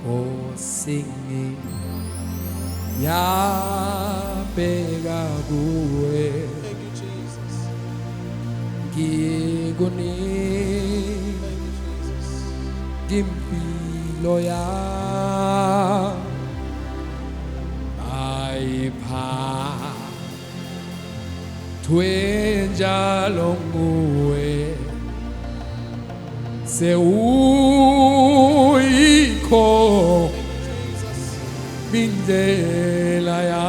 Oh, singing Yabega Gue. Thank you, Jesus. Giguni Thank you, Jesus. Gimpi Loya Ai Pa Twenja Longwe Se Uiko Jesus. Mindela ya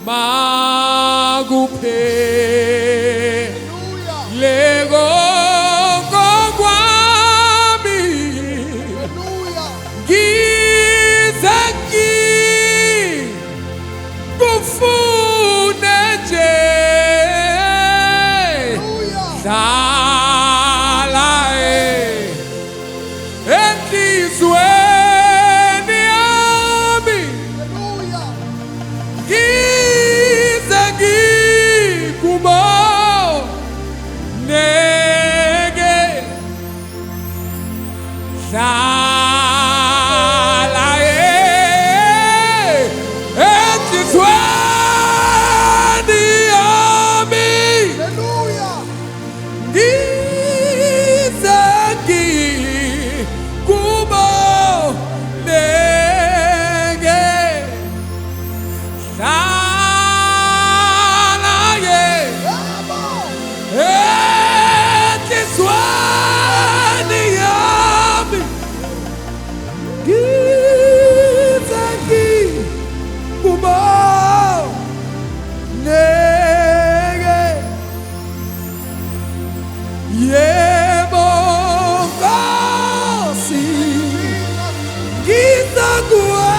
Magupe Hallelujah. Lego Gogwami Hallelujah. Gizaki Gufuneje Hallelujah. Salae Endizweni ami Hallelujah. Gizagi Kumo Nege Salae Endizweni ami Hallelujah. Gizagi Kumo Nege Salaye Etiswani Yami Gizagi Kumo Nege Yebo Kasi Gizagwe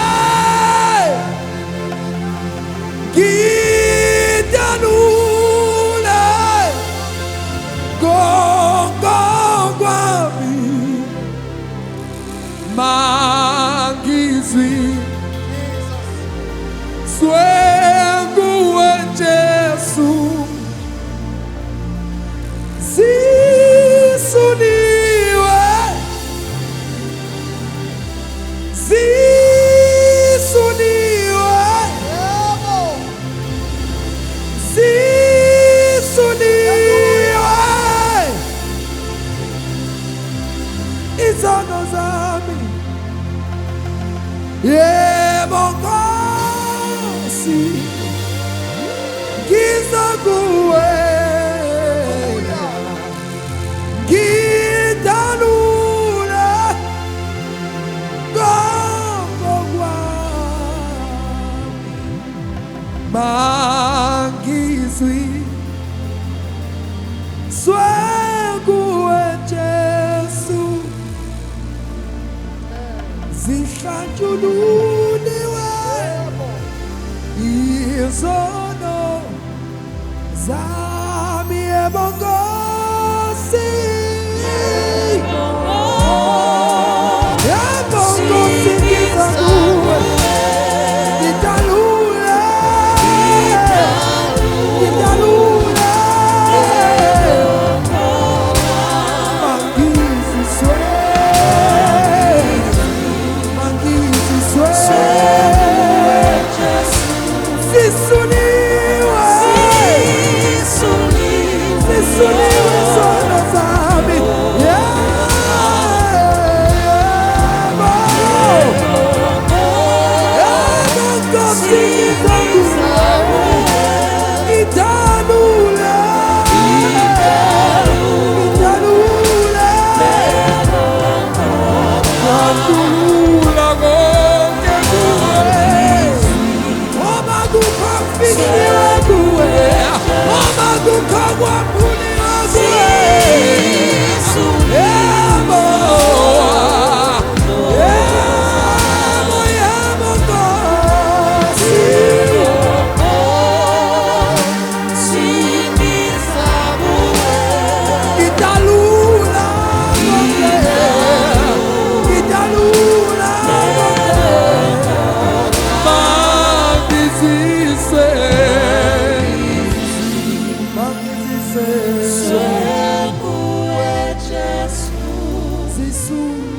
Gitanule Gongongwami Mangizwi Swenguwe Jesu Zisuniwe Zisuniwe Zisuniwe Izono zami Yebo Nkosi Gizakuwe Gitanule Gongogwa Mangizwi Swenguwe Jesu Zihlanjululiwe Izono Zami Yebo Nkosi Yebo Nkosi Gizakuwe Gitanule Gitanule Mangizi swe Mangizi swe Zisuniwe Zisuniwe Zono zami Jesus.